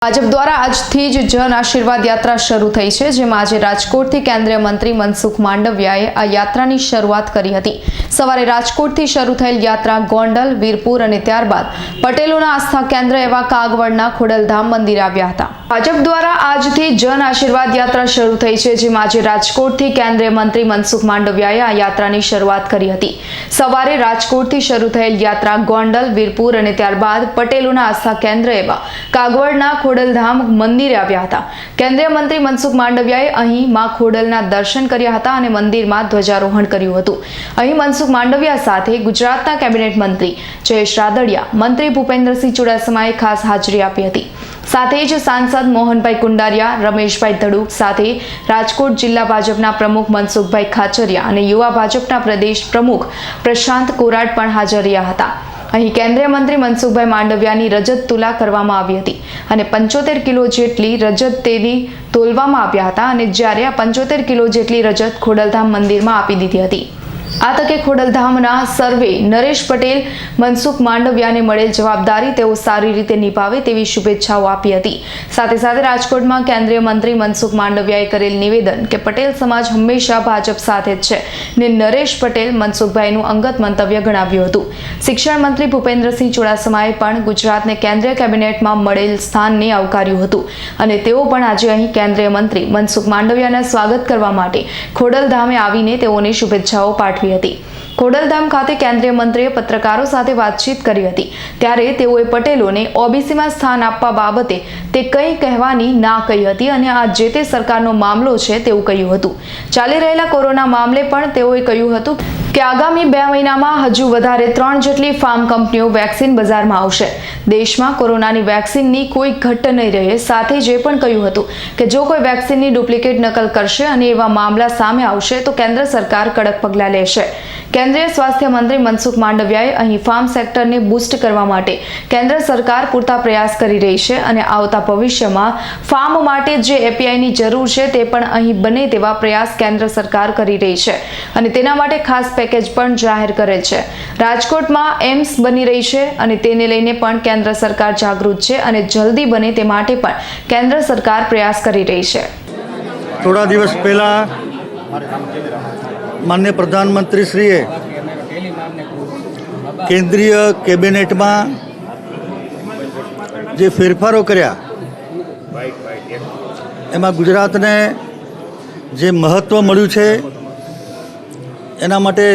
ભાજપ દ્વારા આજથી જ જન આશીર્વાદ યાત્રા શરૂ થઈ છે, જેમાં આજે રાજકોટથી કેન્દ્રીય મંત્રી મનસુખ માંડવિયાએ આ યાત્રાની શરૂઆત કરી હતી। સવારે રાજકોટથી શરૂ થયેલ યાત્રા ગોંડલ, વીરપુર અને ત્યારબાદ પટેલોના આસ્થા કેન્દ્ર એવા કાગવડના ખોડલધામ મંદિરે આવ્યા હતા। ભાજપ દ્વારા આજથી જન આશીર્વાદ યાત્રા શરૂ થઈ છે, જેમાં આજે રાજકોટથી કેન્દ્રીય મંત્રી મનસુખ માંડવિયાએ આ યાત્રાની શરૂઆત કરી હતી। સવારે રાજકોટથી શરૂ થયેલ યાત્રા ગોંડલ, વીરપુર અને ત્યારબાદ પટેલોના આસ્થા કેન્દ્ર એવા કાગવડના ખોડલધામ મંદિરે આવ્યા હતા। કેન્દ્રીય મંત્રી મનસુખ માંડવિયાએ અહીં માં ખોડલના દર્શન કર્યા હતા અને મંદિરમાં ધ્વજારોહણ કર્યું હતું। અહીં મનસુખ માંડવિયા સાથે ગુજરાતના કેબિનેટ મંત્રી જયેશ રાદડિયા, મંત્રી ભૂપેન્દ્રસિંહ ચુડાસમાએ ખાસ હાજરી આપી હતી। સાથે જ સાંસદ મોહનભાઈ કુંડારિયા, રમેશભાઈ ધડુક સાથે રાજકોટ જિલ્લા ભાજપના પ્રમુખ મનસુખભાઈ ખાચરિયા અને યુવા ભાજપના પ્રદેશ પ્રમુખ પ્રશાંત કોરાટ પણ હાજર રહ્યા હતા। અહીં કેન્દ્રીય મંત્રી મનસુખભાઈ માંડવિયાની રજત તુલા કરવામાં આવી હતી અને 75 કિલો જેટલી રજત તેની તોલવામાં આવ્યા હતા અને જ્યારે આ 75 કિલો જેટલી રજત ખોડલધામ મંદિરમાં આપી દીધી હતી। આ તકે ખોડલધામના સર્વે નરેશ પટેલ મનસુખ માંડવિયાને મળેલ જવાબદારી તેઓ સારી રીતે નિભાવે તેવી શુભેચ્છાઓ આપી હતી। સાથે સાથે રાજકોટમાં કેન્દ્રીય મંત્રી મનસુખ માંડવિયાએ કરેલ નિવેદન કે પટેલ સમાજ હંમેશા ભાજપ સાથે જ છે ને નરેશ પટેલ મનસુખભાઈનું અંગત મંતવ્ય ગણાવ્યું હતું। શિક્ષણ મંત્રી ભૂપેન્દ્રસિંહ ચુડાસમાએ પણ ગુજરાતને કેન્દ્રીય કેબિનેટમાં મળેલ સ્થાનને આવકાર્યું હતું અને તેઓ પણ આજે અહીં કેન્દ્રીય મંત્રી મનસુખ માંડવિયાના સ્વાગત કરવા માટે ખોડલધામે આવીને તેઓને શુભેચ્છાઓ પાઠવી હતી। ખોડલધામ ખાતે કેન્દ્રીય મંત્રીએ પત્રકારો સાથે વાતચીત કરી હતી, ત્યારે તેઓએ પટેલોને ઓબીસીમાં સ્થાન આપવા બાબતે તે કંઈ કહેવાની ના કહી હતી અને આ જે તે સરકારનો મામલો છે તેવું કહ્યું હતું। ચાલી રહેલા કોરોના મામલે પણ તેઓએ કહ્યું હતું કે આગામી 2 મહિનામાં હજુ વધારે 3 જેટલી ફાર્મ કંપનીઓ વેક્સિન બજારમાં આવશે। દેશમાં કોરોનાની વેક્સિનની કોઈ ઘટ નહીં રહે। સાથે જે પણ કહ્યું હતું કે જો કોઈ વેક્સિનની ડુપ્લિકેટ નકલ કરશે અને એવા મામલા સામે આવશે તો કેન્દ્ર સરકાર કડક પગલાં લેશે। કેન્દ્રીય સ્વાસ્થ્ય મંત્રી મનસુખ માંડવિયાએ અહીં ફાર્મ સેક્ટરને બૂસ્ટ કરવા માટે કેન્દ્ર સરકાર પૂરતા પ્રયાસ કરી રહી છે અને આવતા ભવિષ્યમાં ફાર્મ માટે જે એપીઆઈની જરૂર છે તે પણ અહીં બને તેવા પ્રયાસ કેન્દ્ર સરકાર કરી રહી છે અને તેના માટે ખાસ પેકેજ પણ જાહેર કરેલ છે। રાજકોટમાં એમ્સ બની રહી છે અને તેને લઈને પણ કેન્દ્ર સરકાર જાગૃત છે અને જલ્દી બને તે માટે પણ કેન્દ્ર સરકાર પ્રયાસ કરી રહી છે। થોડા દિવસ પહેલા માનનીય પ્રધાનમંત્રીશ્રીએ કેન્દ્રીય કેબિનેટમાં જે ફેરફારો કર્યા એમાં ગુજરાતને જે મહત્ત્વ મળ્યું છે એના માટે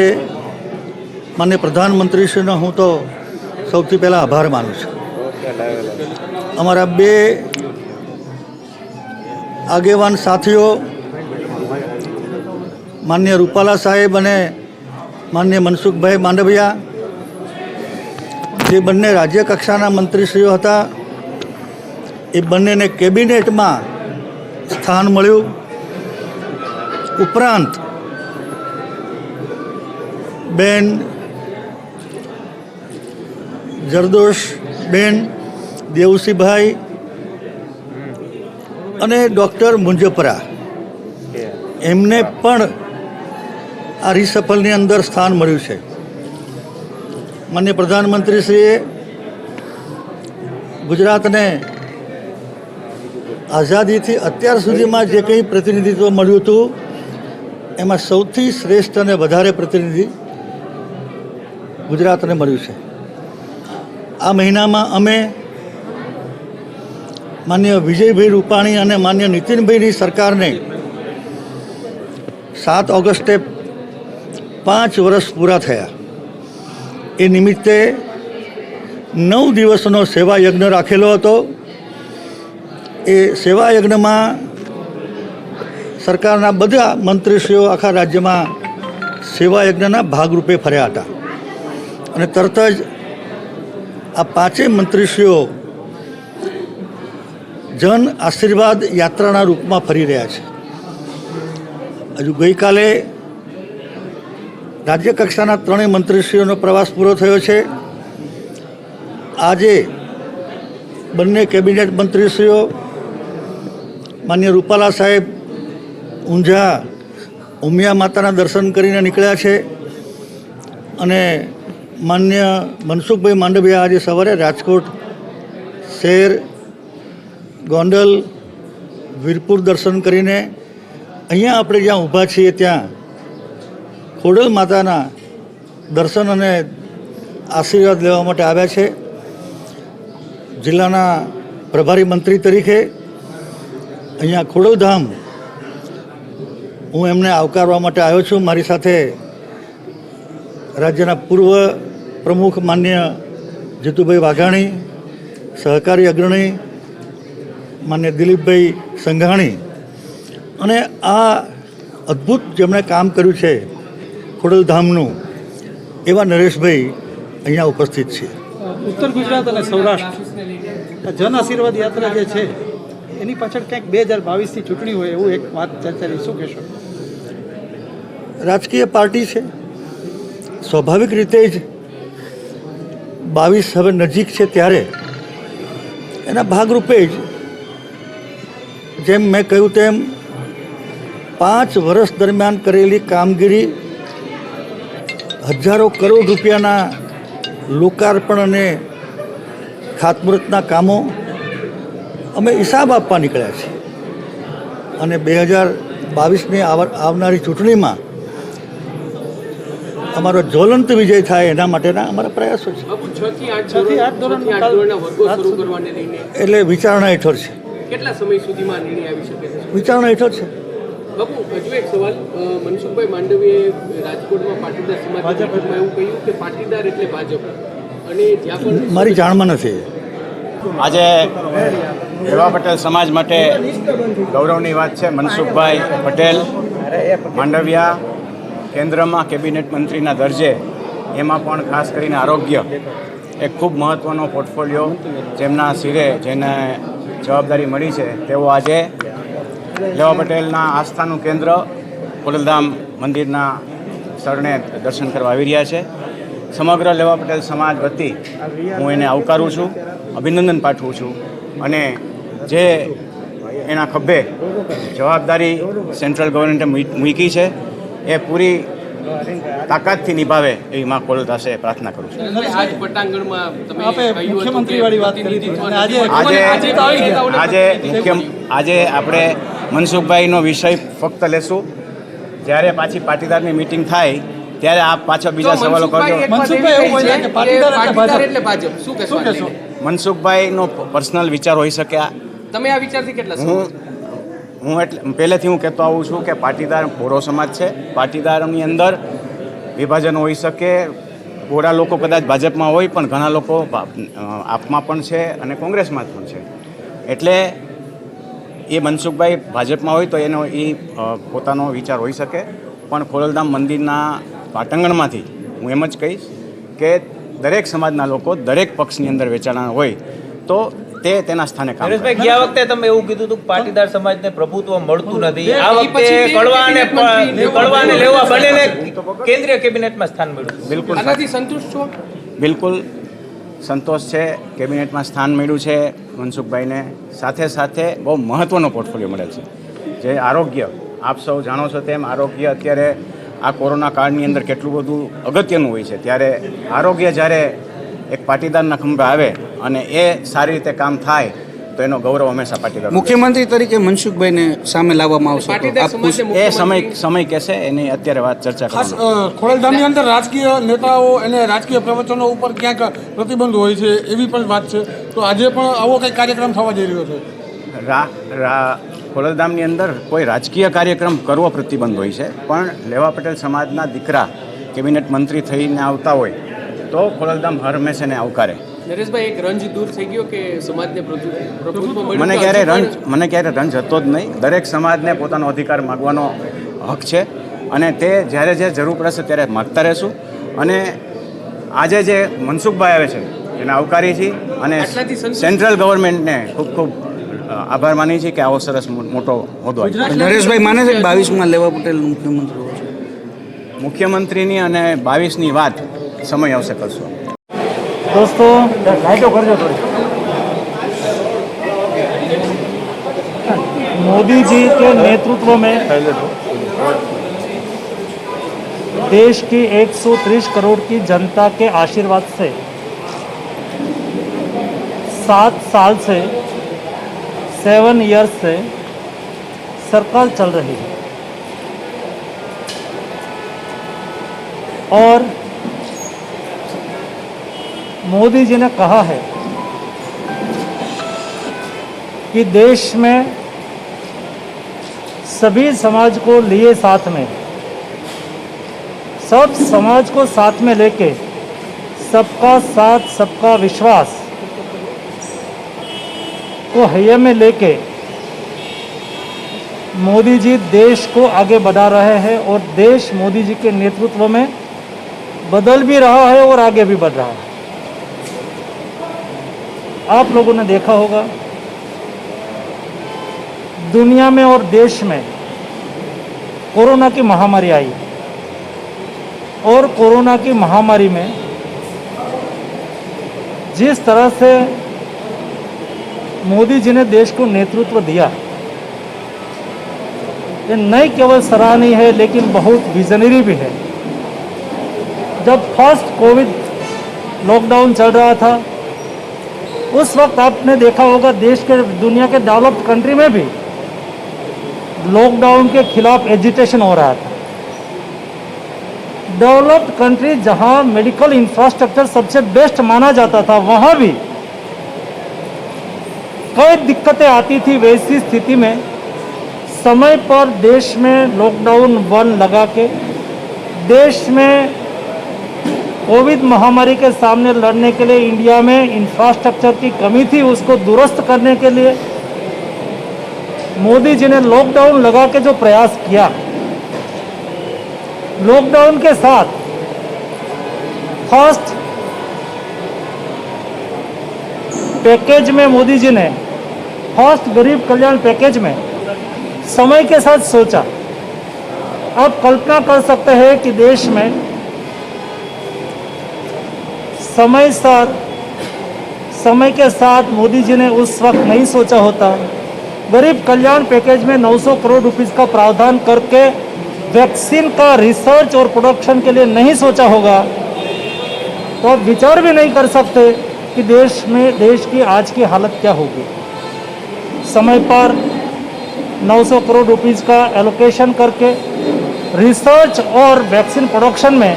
માનનીય પ્રધાનમંત્રીશ્રીનો હું તો સૌથી પહેલાં આભાર માનું છું। અમારા 2 આગેવાન સાથીઓ માનનીય રૂપાલા સાહેબ અને માનનીય મનસુખભાઈ માંડવિયા, જે બંને રાજ્ય કક્ષાના મંત્રીશ્રીઓ હતા, એ બંનેને કેબિનેટમાં સ્થાન મળ્યું। ઉપરાંત બેન જરદોશબેન, દેવસીભાઈ અને ડૉક્ટર મુંજપરા, એમને પણ આ રિસફલની અંદર સ્થાન મળ્યું છે। માનનીય પ્રધાનમંત્રીશ્રીએ ગુજરાતને આઝાદીથી અત્યાર સુધીમાં જે કંઈ પ્રતિનિધિત્વ મળ્યું હતું એમાં સૌથી શ્રેષ્ઠ અને વધારે પ્રતિનિધિ ગુજરાતને મળ્યું છે। આ મહિનામાં અમે માનનીય વિજયભાઈ રૂપાણી અને માનનીય નીતિનભાઈની સરકારને 7 ઓગસ્ટે 5 વર્ષ પૂરા થયા। એ નિમિત્તે 9 દિવસનો સેવા યજ્ઞ રાખેલો હતો। એ સેવા યજ્ઞમાં સરકારના બધા મંત્રીશ્રીઓ આખા રાજ્યમાં સેવા યજ્ઞના ભાગરૂપે ફર્યા હતા અને તરત જ આ 5 મંત્રીશ્રીઓ જન આશીર્વાદ યાત્રાના રૂપમાં ફરી રહ્યા છે। હજુ ગઈકાલે રાજ્ય કક્ષાના 3 મંત્રીશ્રીઓનો પ્રવાસ પૂરો થયો છે। આજે બંને કેબિનેટ મંત્રીશ્રીઓ માનનીય રૂપાલા સાહેબ ઊંઝા ઉમિયા માતાના દર્શન કરીને નીકળ્યા છે અને માનનીય મનસુખભાઈ માંડવિયા આજે સવારે રાજકોટ શહેર ગોંડલ વીરપુર દર્શન કરીને અહીંયા આપણે જ્યાં ઊભા છીએ ત્યાં ખોડલ માતાના દર્શન અને આશીર્વાદ લેવા માટે આવ્યા છે. જિલ્લાના પ્રભારી મંત્રી તરીકે અહીંયા ખોડલધામ હું એમને આવકારવા માટે આવ્યો છું. મારી સાથે રાજ્યના પૂર્વ પ્રમુખ માન્ય જીતુભાઈ વાઘાણી, સહકારી અગ્રણી માન્ય દિલીપભાઈ સંઘાણી અને આ અદ્ભુત જેમણે કામ કર્યું છે ખોડલધામનું એવા નરેશભાઈ અહીંયા ઉપસ્થિત છે. ઉત્તર ગુજરાત અને સૌરાષ્ટ્ર જન આશીર્વાદ યાત્રા જે છે એની પાછળ ક્યાંક 2022ની ચૂંટણી હોય એવું એક વાત ચર્ચાની, શું કહેશો? રાજકીય પાર્ટી છે, સ્વાભાવિક રીતે જ 22 હવે નજીક છે ત્યારે એના ભાગરૂપે જ જેમ મેં કહ્યું તેમ 5 વર્ષ દરમિયાન કરેલી કામગીરી, હજારો કરોડ રૂપિયાના લોકાર્પણ અને ખાતમુહૂર્તના કામો અમે હિસાબ આપવા નીકળ્યા છીએ અને 2022ની આવનારી ચૂંટણીમાં અમારો જ્વલંત વિજય થાય એના માટેના અમારા પ્રયાસો છે. 6 થી 8 ધોરણના વર્ગો શરૂ કરવાને લઈને એટલે વિચારણા હેઠળ છે. કેટલા સમય સુધીમાં નિર્ણય આવી શકે છે? વિચારણા હેઠળ છે. બાપુ, હજુ એક સવાલ. મનસુખભાઈ માંડવીએ રાજકોટમાં પાટીદાર સમાજમાં એવું કહ્યું કે પાટીદાર એટલે ભાજપ, અને જ્યાં પણ મારી જાણમાં નથી. આજે લેવા પટેલ સમાજ માટે ગૌરવની વાત છે. મનસુખભાઈ પટેલ માંડવિયા કેન્દ્રમાં કેબિનેટ મંત્રીના દરજ્જે, એમાં પણ ખાસ કરીને આરોગ્ય એક ખૂબ મહત્ત્વનો પોર્ટફોલિયો જેમના સિરે જેને જવાબદારી મળી છે, તેઓ આજે લેવા પટેલના આસ્થાનું કેન્દ્ર ખોડલધામ મંદિરના શરણે દર્શન કરવા આવી રહ્યા છે. સમગ્ર લેવા પટેલ સમાજ વતી હું એને આવકારું છું, અભિનંદન પાઠવું છું અને જે એના ખભે જવાબદારી સેન્ટ્રલ ગવર્મેન્ટે મૂકી છે એ પૂરી તાકાતથી નિભાવે એવી માં ખોડલ પાસે પ્રાર્થના કરું છું. આજ પટાંગણમાં તમે આપે કહ્યું હતું કે મુખ્યમંત્રીવાળી વાત કરી હતી અને આજે આપણે મનસુખભાઈનો વિષય ફક્ત લેશું. જ્યારે પાછી પાટીદારની મીટિંગ થાય ત્યારે આપ પાછા બીજા સવાલો કરજો. મનસુખભાઈ એવું બોલ્યા કે પાટીદાર એટલે ભાજપ. શું કહેશો? મનસુખભાઈનો પર્સનલ વિચાર હોઈ શકે. તમે આ વિચારથી કેટલા સહમત? હું એટલે પહેલેથી હું કહેતો આવું છું કે પાટીદાર બોરો સમાજ છે. પાટીદારની અંદર વિભાજન હોઈ શકે. બોરા લોકો કદાચ ભાજપમાં હોય, પણ ઘણા લોકો આપમાં પણ છે અને કોંગ્રેસમાં પણ છે. એટલે એ મનસુખભાઈ ભાજપમાં હોય તો એનો એ પોતાનો વિચાર હોઈ શકે, પણ ખોડલધામ મંદિરના પાટંગણમાંથી હું એમ જ કહીશ કે દરેક સમાજના લોકો દરેક પક્ષની અંદર વેચાણા હોય તો તે તેના સ્થાને કામ કરે. નરેશભાઈ, ગયા વખતે તમે એવું કીધું હતું કે પાટીદાર સમાજને પ્રભુત્વ મળતું નથી. આ વખતે કડવા અને લેવા બંનેને કેન્દ્રીય કેબિનેટમાં સ્થાન મળ્યું. બિલકુલ આનાથી સંતુષ્ટ છો? બિલકુલ સંતોષ છે. કેબિનેટમાં સ્થાન મળ્યું છે મનસુખભાઈને. સાથે સાથે બહુ મહત્ત્વનો પોર્ટફોલિયો મળેલ છે જે આરોગ્ય. આપ સૌ જાણો છો તેમ આરોગ્ય અત્યારે આ કોરોના કાળની અંદર કેટલું બધું અગત્યનું હોય છે, ત્યારે આરોગ્ય જ્યારે એક પાટીદારના ખંભે આવે અને એ સારી રીતે કામ થાય તો એનો ગૌરવ હંમેશા પાટીદાર. મુખ્યમંત્રી તરીકે મનસુખભાઈને સામે લાવવામાં આવશે. પાટીદાર સમાજને એ સમય કહેશે, એની અત્યારે વાત ચર્ચા ખાસ કરવાની. ખોડલધામની અંદર રાજકીય નેતાઓ અને રાજકીય પ્રવચનો ઉપર ક્યાંક પ્રતિબંધ હોય છે એવી પણ વાત છે, તો આજે પણ આવો કંઈક કાર્યક્રમ થવા જઈ રહ્યો છે. ખોડલધામની અંદર કોઈ રાજકીય કાર્યક્રમ કરવો પ્રતિબંધ હોય છે, પણ લેવા પટેલ સમાજના દીકરા કેબિનેટ મંત્રી થઈને આવતા હોય તો ખોડલધામ હર હંમેશા એને આવકારે. નરેશભાઈ, એક રંજ દૂર થઈ ગયો કે સમાજને પ્રભુત્વ મળ્યું? મને ક્યારે રંજ હતો જ નહીં. દરેક સમાજને પોતાનો અધિકાર માગવાનો હક છે અને તે જ્યારે જરૂર પડશે ત્યારે માગતા રહેશું. અને આજે જે મનસુખભાઈ આવે છે એને આવકારી છીએ અને સેન્ટ્રલ ગવર્મેન્ટને ખૂબ ખૂબ આભાર માની છીએ કે આવો સરસ મોટો હોદ્દો આપ્યો. નરેશભાઈ માને છે કે 22માં લેવા પટેલ મુખ્યમંત્રી હોય છે? મુખ્યમંત્રીની અને 22ની વાત સમય આવશે કરશો. दोस्तों लाइटो कर दो थोड़ी। मोदी जी के नेतृत्व में देश की 130 करोड़ की जनता के आशीर्वाद से 7 साल से 7 ईयर्स से सरकार चल रही है और मोदी जी ने कहा है कि देश में सभी समाज को लिए साथ में, सब समाज को साथ में लेके सबका साथ सबका विश्वास को हये में लेके मोदी जी देश को आगे बढ़ा रहे हैं और देश मोदी जी के नेतृत्व में बदल भी रहा है और आगे भी बढ़ रहा है। आप लोगों ने देखा होगा दुनिया में और देश में कोरोना की महामारी आई और कोरोना की महामारी में जिस तरह से मोदी जी ने देश को नेतृत्व दिया, ये नहीं केवल सराहनीय है लेकिन बहुत विजनरी भी है। जब फर्स्ट कोविड लॉकडाउन चल रहा था उस वक्त आपने देखा होगा देश के दुनिया के डेवलप्ड कंट्री में भी लॉकडाउन के खिलाफ एजिटेशन हो रहा था। डेवलप्ड कंट्री जहां मेडिकल इंफ्रास्ट्रक्चर सबसे बेस्ट माना जाता था वहां भी कई दिक्कतें आती थी। वैसी स्थिति में समय पर देश में लॉकडाउन 1 लगा के देश में कोविड महामारी के सामने लड़ने के लिए इंडिया में इंफ्रास्ट्रक्चर की कमी थी, उसको दुरुस्त करने के लिए मोदी जी ने लॉकडाउन लगा के जो प्रयास किया, लॉकडाउन के साथ फर्स्ट पैकेज में मोदी जी ने फर्स्ट गरीब कल्याण पैकेज में समय के साथ सोचा। आप कल्पना कर सकते हैं कि देश में समय के साथ मोदी जी ने उस वक्त नहीं सोचा होता, गरीब कल्याण पैकेज में 900 करोड़ रुपीस का प्रावधान करके वैक्सीन का रिसर्च और प्रोडक्शन के लिए नहीं सोचा होगा, तो आप विचार भी नहीं कर सकते कि देश की आज की हालत क्या होगी। समय पर 900 करोड़ रुपीस का एलोकेशन करके रिसर्च और वैक्सीन प्रोडक्शन में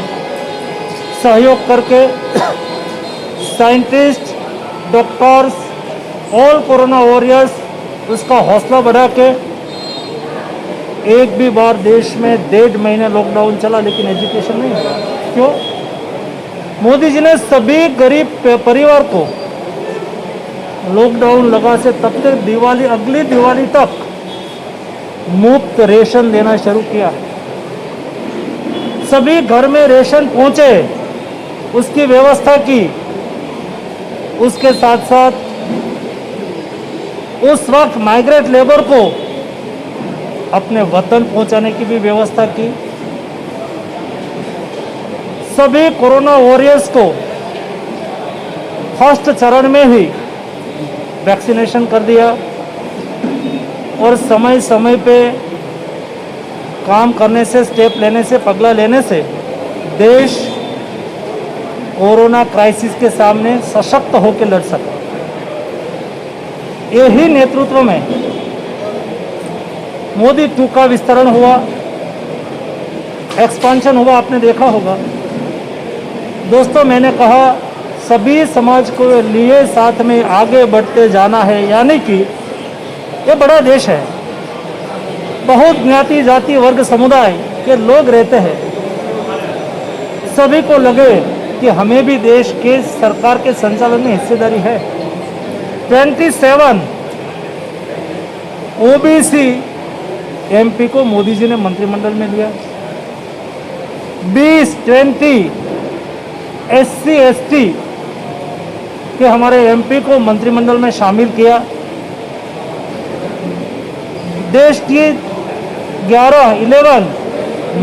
सहयोग करके scientist, doctors, all corona warriors, उसका हौसला बढ़ा के एक भी बार देश में 1.5 महीने लॉकडाउन चला लेकिन एजुकेशन नहीं हुआ। क्यों? मोदी जी ने सभी गरीब परिवार को लॉकडाउन लगा से तब तक दिवाली, अगली दिवाली तक मुफ्त रेशन देना शुरू किया। सभी घर में रेशन पहुंचे, उसकी व्यवस्था की। उसके साथ साथ उस वक्त माइग्रेट लेबर को अपने वतन पहुंचाने की भी व्यवस्था की। सभी कोरोना वॉरियर्स को फर्स्ट चरण में ही वैक्सीनेशन कर दिया और समय समय पे काम करने से, स्टेप लेने से, पगला लेने से देश कोरोना क्राइसिस के सामने सशक्त होकर लड़ सका। यही नेतृत्व में मोदी 2 का विस्तरण हुआ, एक्सपांशन हुआ, आपने देखा होगा। दोस्तों, मैंने कहा सभी समाज को लिए साथ में आगे बढ़ते जाना है, यानी कि ये बड़ा देश है, बहुत ज्ञाति, जाति, वर्ग, समुदाय के लोग रहते हैं। सभी को लगे कि हमें भी देश के सरकार के संचालन में हिस्सेदारी है। 27 ओबीसी एमपी को मोदी जी ने मंत्रिमंडल में लिया, 20 एससी एसटी के हमारे एमपी को मंत्रिमंडल में शामिल किया। देश की 11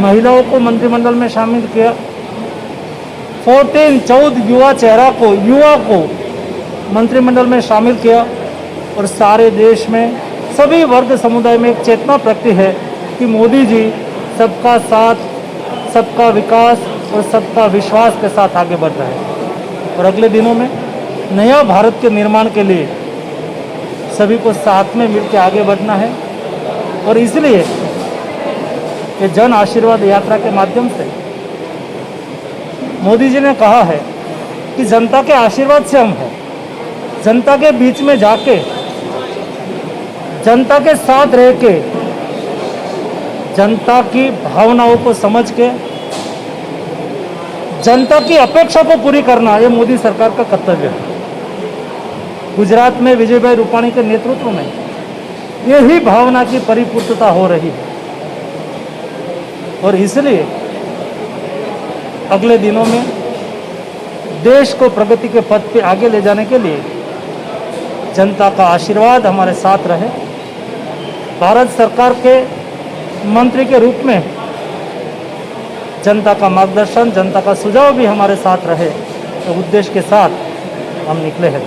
महिलाओं को मंत्रिमंडल में शामिल किया। 14 युवा को मंत्रिमंडल में शामिल किया और सारे देश में सभी वर्ग समुदाय में एक चेतना प्रकट है कि मोदी जी सबका साथ, सबका विकास और सबका विश्वास के साथ आगे बढ़ रहे हैं। और अगले दिनों में नया भारत के निर्माण के लिए सभी को साथ में मिलकर आगे बढ़ना है। और इसलिए ये जन आशीर्वाद यात्रा के माध्यम से मोदी जी ने कहा है कि जनता के आशीर्वाद से हम हैं, जनता के बीच में जाके, जनता के साथ रह के, जनता की भावनाओं को समझ के, जनता की अपेक्षा को पूरी करना ये मोदी सरकार का कर्तव्य है। गुजरात में विजय भाई रूपाणी के नेतृत्व में यही भावना की परिपूर्तता हो रही है और इसलिए अगले दिनों में देश को प्रगति के पथ पे आगे ले जाने के लिए जनता का आशीर्वाद हमारे साथ रहे। भारत सरकार के मंत्री के रूप में जनता का मार्गदर्शन, जनता का सुझाव भी हमारे साथ रहे तो उद्देश्य के साथ हम निकले हैं।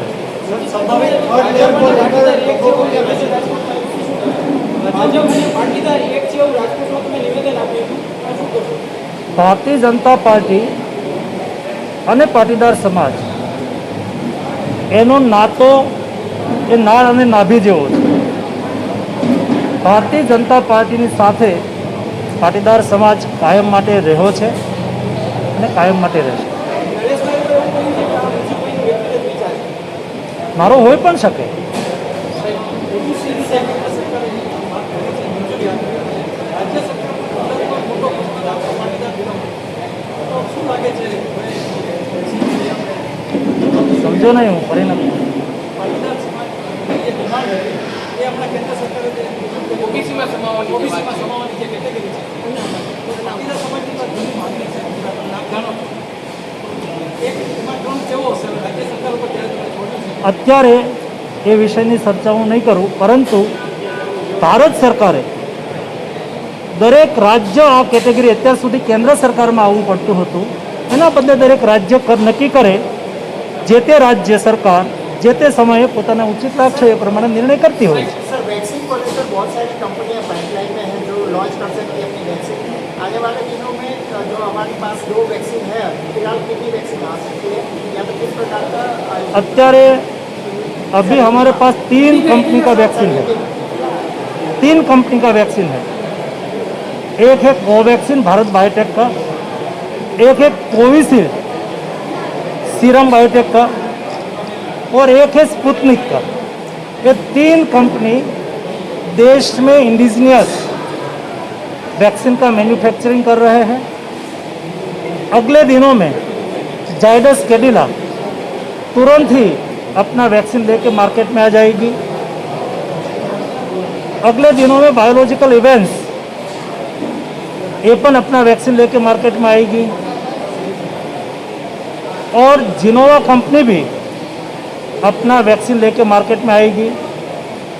ભારતીય જનતા પાર્ટી અને પાટીદાર સમાજ એનો નાતો એ નાળ અને નાભી જેવો છે। ભારતીય જનતા પાર્ટીની સાથે પાટીદાર સમાજ કાયમ માટે રહ્યો છે અને કાયમ માટે રહેશે। મારો હોઈ પણ શકે। समझो नहीं हूँ परिणाम ઓબીસીમાં સમાવવાની જે વાત છે। અત્યારે એ વિષયની ચર્ચા હું નહીં કરું, પરંતુ ભારત સરકારે દરેક રાજ્ય આ કેટેગરી અત્યાર સુધી કેન્દ્ર સરકારમાં આવવું પડતું હતું, એના બદલે દરેક રાજ્ય નક્કી કરે, જે તે રાજ્ય સરકાર જે તે સમયે પોતાના ઉચિત લાગશે એ પ્રમાણે નિર્ણય કરતી હોય છે। सर वैक्सीन को लेकर बहुत सारी कंपनियां पाइपलाइन में हैं जो लॉन्च कर सकती है अपनी वैक्सीन। आने वाले दिनों में जो हमारे पास 2 वैक्सीन है, फिलहाल कितनी वैक्सीन आ सकती है या तो किस प्रकार का? અત્યારે अभी हमारे पास 3 कंपनी का वैक्सीन है। 3 कंपनी का वैक्सीन है। एक है कोवैक्सीन भारत बायोटेक का, एक है कोविशील्ड सीरम बायोटेक का और एक है स्पुतनिक का। ये 3 कंपनी देश में इंडिजिनियस वैक्सीन का मैन्युफैक्चरिंग कर रहे हैं। अगले दिनों में जाइडस कैडिला तुरंत ही अपना वैक्सीन लेके मार्केट में आ जाएगी। अगले दिनों में बायोलॉजिकल इवेंट्स ये पण अपना वैक्सीन लेके मार्केट में आएगी और जिनोवा कंपनी भी अपना वैक्सीन लेके मार्केट में आएगी।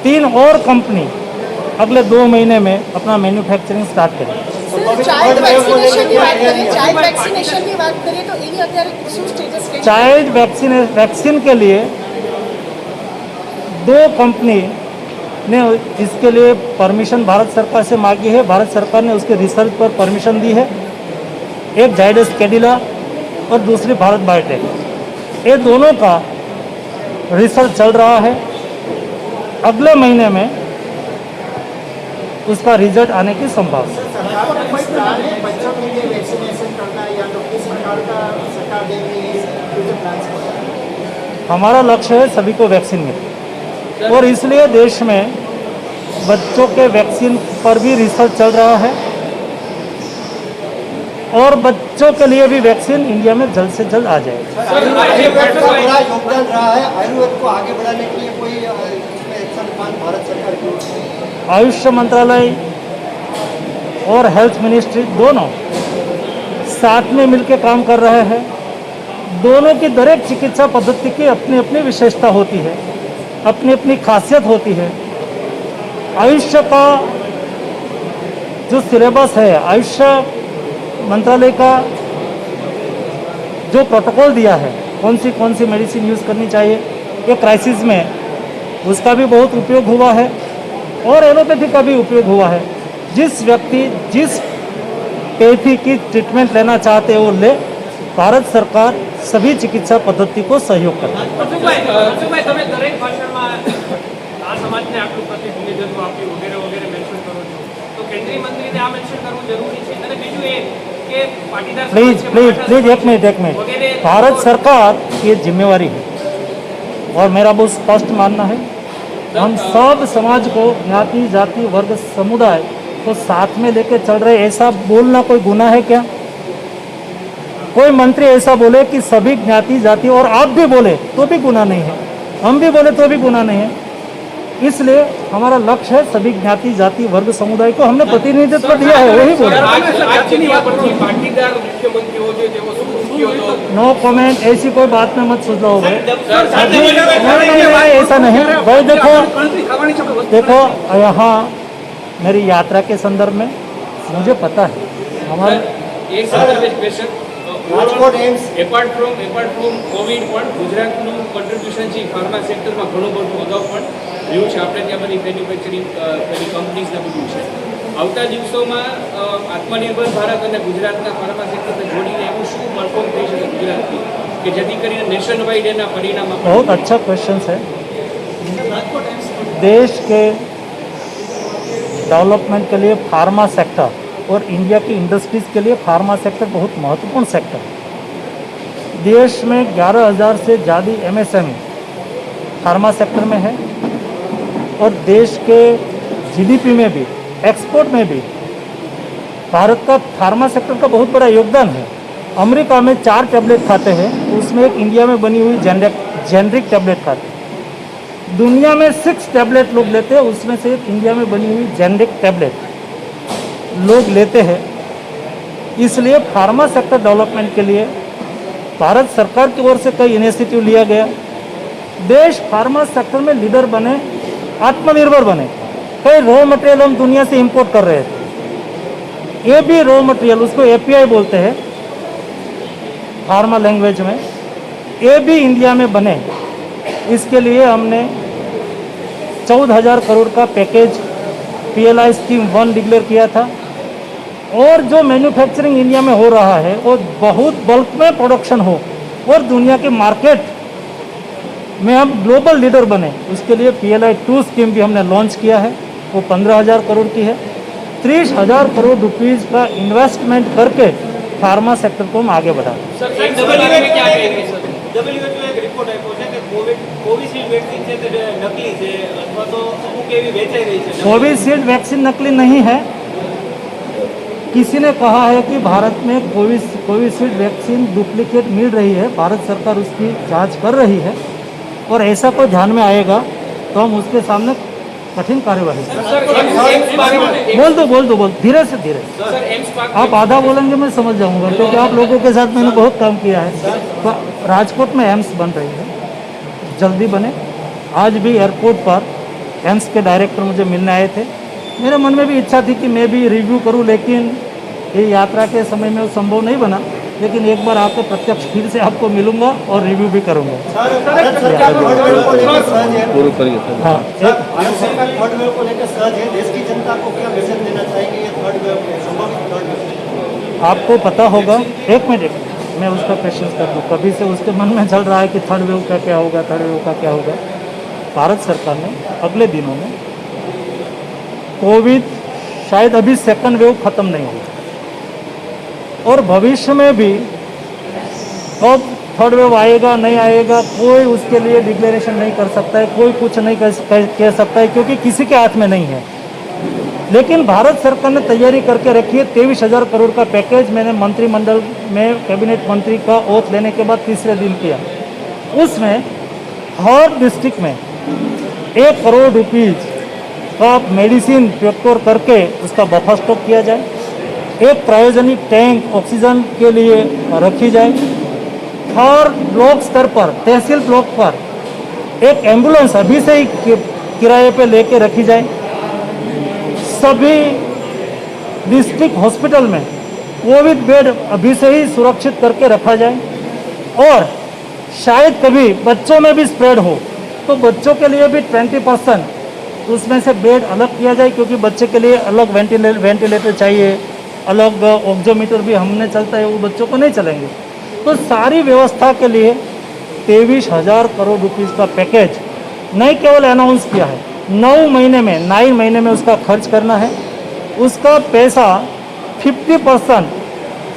3 और कंपनी अगले 2 महीने में अपना मैन्युफैक्चरिंग स्टार्ट करेगी। चाइल्ड वैक्सीनेशन की बात करें, चाइल्ड वैक्सीनेशन की बात करें तो એની અત્યારે શું સ્ટેટસ છે? चाइल्ड वैक्सीन के लिए 2 कंपनी ने इसके लिए परमिशन भारत सरकार से मांगी है। भारत सरकार ने उसके रिसर्च पर परमिशन दी है। एक जाइडस कैडिला और दूसरी भारत बायोटेक। ये दोनों का रिसर्च चल रहा है। अगले महीने में उसका रिजल्ट आने की संभावना है। सरकार का कोई प्लान है बच्चों के लिए वैक्सीनेशन करना या तो किस प्रकार का सरकार दे रही है फ्यूचर प्लान? हमारा लक्ष्य है सभी को वैक्सीन मिले और इसलिए देश में बच्चों के वैक्सीन पर भी रिसर्च चल रहा है और बच्चों के लिए भी वैक्सीन इंडिया में जल्द से जल्द आ जाएगा। आयुर्वेद का बड़ा योगदान रहा है, आयुर्वेद को आगे बढ़ाने के लिए कोई इसमें एक्शन प्लान भारत सरकार की? आयुष मंत्रालय और हेल्थ मिनिस्ट्री दोनों साथ में मिलकर काम कर रहे हैं। दोनों की दरेक चिकित्सा पद्धति की अपनी अपनी विशेषता होती है, अपनी अपनी खासियत होती है। आयुष्य का जो सिलेबस है, आयुष मंत्रालय का जो प्रोटोकॉल दिया है, कौन सी मेडिसिन यूज़ करनी चाहिए, ये क्राइसिस में उसका भी बहुत उपयोग हुआ है और एलोपैथी का भी उपयोग हुआ है। जिस व्यक्ति जिस पैथी की ट्रीटमेंट लेना चाहते हैं वो ले। भारत सरकार सभी चिकित्सा पद्धति को सहयोग करती है। સેવાઓ આપી વગેરે વગેરે મેન્શન કરો છો, તો કેન્દ્રીય મંત્રીને આ મેન્શન કરવું જરૂરી છે? અને બીજું એ કે પાટીદાર प्लीज સમાજ છે, प्लीज મરાઠા प्लीज एक સમાજ मिनट एक मिनट वगैरह भारत सरकार की जिम्मेवारी है और मेरा बहुत स्पष्ट मानना है हम सब समाज को ज्ञाति जाति वर्ग समुदाय को साथ में लेके चल रहे, ऐसा बोलना कोई गुनाह है क्या? कोई मंत्री ऐसा बोले कि सभी ज्ञाति जाति और आप भी बोले तो भी गुनाह नहीं है, हम भी बोले तो भी गुनाह नहीं है। इसलिए हमारा लक्ष्य है सभी ज्ञाति जाति वर्ग समुदाय को हमने प्रतिनिधित्व दिया है, वही बोले। પાટીદાર મુખ્યમંત્રીઓ છે તેઓ શું સુખીઓ તો नो कमेंट, ऐसी कोई बात में मत सोच लो भाई। नहीं, ऐसा नहीं भाई। देखो यहाँ मेरी यात्रा के संदर्भ में मुझे पता है हमारे એક service question Rajkot AIIMS apart from COVID પણ ગુજરાતનું કોન્ટ્રીબ્યુશન છે ફાર્મા સેક્ટરમાં ઘણું બધું અગાઉ પણ રહ્યું છે. આપણે ત્યાં બધી મેન્યુફેક્ચરિંગ બધી કંપનીઝને બધું છે. આવતા દિવસોમાં આત્મનિર્ભર ભારત અને ગુજરાતના ફાર્મા સેક્ટરને જોડીને એવું શું પરફોર્મ થઈ શકે ગુજરાતથી કે જેથી કરીને નેશન વાઇડ એના પરિણામ આપણે बहुत अच्छा क्वेश्चन है। देश के डेवलपमेंट के लिए फार्मा सेक्टर और इंडिया की इंडस्ट्रीज के लिए फार्मा सेक्टर बहुत महत्वपूर्ण सेक्टर है। देश में 11,000 से ज़्यादा MSME फार्मा सेक्टर में है और देश के GDP में भी एक्सपोर्ट में भी भारत का फार्मा सेक्टर का बहुत बड़ा योगदान है। अमेरिका में 4 टैबलेट खाते हैं, उसमें एक इंडिया में बनी हुई जेनरिक टैबलेट खाते हैं। दुनिया में 6 टैबलेट लोग लेते हैं, उसमें से एक इंडिया में बनी हुई जेनरिक टैबलेट लोग लेते हैं। इसलिए फार्मा सेक्टर डेवलपमेंट के लिए भारत सरकार की ओर से कई इनिशिएटिव लिया गया। देश फार्मा सेक्टर में लीडर बने, आत्मनिर्भर बने। कई रॉ मटेरियल हम दुनिया से इंपोर्ट कर रहे थे, ये भी रॉ मटेरियल, उसको API बोलते हैं फार्मा लैंग्वेज में, ये भी इंडिया में बने। इसके लिए हमने 14,000 करोड़ का पैकेज PLI स्कीम 1 डिक्लेयर किया था। और जो मैन्युफैक्चरिंग इंडिया में हो रहा है वो बहुत बल्क में प्रोडक्शन हो और दुनिया के मार्केट में हम ग्लोबल लीडर बने, उसके लिए PLI 2 स्कीम भी हमने लॉन्च किया है, वो 15,000 करोड़ की है। 30,000 करोड़ रुपीज़ का इन्वेस्टमेंट करके फार्मा सेक्टर को हम आगे बढ़ा। સર એક સવાલ में क्या कहेंगे सर? WHO એક રિપોર્ટ આપ્યો છે કે કોવિશિલ્ડ વેક્સિન છે તે નકલી છે અથવા તો અમુક એવી વેચાઈ રહી છે। कोविशील्ड वैक्सीन नकली नहीं है। किसी ने कहा है कि भारत में कोविशील्ड वैक्सीन डुप्लीकेट मिल रही है, भारत सरकार उसकी जांच कर रही है और ऐसा कोई ध्यान में आएगा तो हम उसके सामने कठिन कार्यवाही बोल दो धीरे से धीरे। सर एम्स पार्क आप आधा बोलेंगे मैं समझ जाऊंगा, क्योंकि आप लोगों के साथ मैंने बहुत काम किया है। तो राजकोट में एम्स बन रही है, जल्दी बने। आज भी एयरपोर्ट पर एम्स के डायरेक्टर मुझे मिलने आए थे। मेरे मन में भी इच्छा थी कि मैं भी रिव्यू करूं, लेकिन ये यात्रा के समय में वो संभव नहीं बना। लेकिन एक बार आकर प्रत्यक्ष फिर से आपको मिलूंगा और रिव्यू भी करूंगा। भारत सरकार थर्ड वेव को लेकर सहज है, हाँ, एक भारत सरकार थर्ड वेव को लेकर सहज है। देश की जनता को क्या मैसेज देना चाहेंगे ये थर्ड वेव संभवित थर्ड वेव? आपको पता होगा, एक मिनट मैं उसका क्वेश्चन कर दूँ। कभी से उसके मन में चल रहा है कि थर्ड वेव का क्या होगा, थर्ड वेव का क्या होगा। भारत सरकार ने अगले दिनों में कोविड, शायद अभी सेकंड वेव खत्म नहीं हुई और भविष्य में भी कब थर्ड वेव आएगा नहीं आएगा कोई उसके लिए डिक्लेरेशन नहीं कर सकता है, कोई कुछ नहीं कह सकता है, क्योंकि किसी के हाथ में नहीं है। लेकिन भारत सरकार ने तैयारी करके रखी है। 23,000 करोड़ का पैकेज मैंने मंत्रिमंडल में कैबिनेट मंत्री का ओथ लेने के बाद तीसरे दिन किया। उसमें हर डिस्ट्रिक्ट में 1 करोड़ रुपीज़ का मेडिसिन प्रोक्योर करके उसका बफर स्टॉक किया जाए। एक क्रायोजेनिक टैंक ऑक्सीजन के लिए रखी जाए। हर ब्लॉक स्तर पर, तहसील ब्लॉक पर एक एम्बुलेंस अभी से ही किराए पे लेके रखी जाए। सभी डिस्ट्रिक्ट हॉस्पिटल में कोविड बेड अभी से ही सुरक्षित करके रखा जाए। और शायद कभी बच्चों में भी स्प्रेड हो तो बच्चों के लिए भी 20% उसमें से बेड अलग किया जाए, क्योंकि बच्चे के लिए अलग वेंटिलेटर चाहिए, अलग ऑक्सीमीटर भी हमने चलता है, वो बच्चों को नहीं चलेंगे। तो सारी व्यवस्था के लिए 23,000 करोड़ रुपीज़ का पैकेज नहीं केवल अनाउंस किया है, 9 महीने में उसका खर्च करना है। उसका पैसा 50%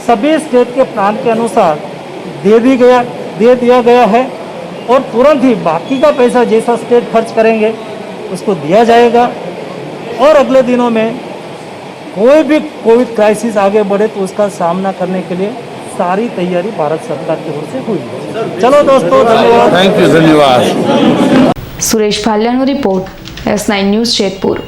सभी स्टेट के प्लान के अनुसार दे दिया गया है और तुरंत ही बाकी का पैसा जैसा स्टेट खर्च करेंगे उसको दिया जाएगा। और अगले दिनों में कोई भी कोविड क्राइसिस आगे बढ़े तो उसका सामना करने के लिए सारी तैयारी भारत सरकार की ओर से हुई है। चलो दोस्तों, धन्यवाद। थैंक यू, धन्यवाद। सुरेश भालियाનો રિપોર્ट S9 ન્યૂઝ જેતપુર।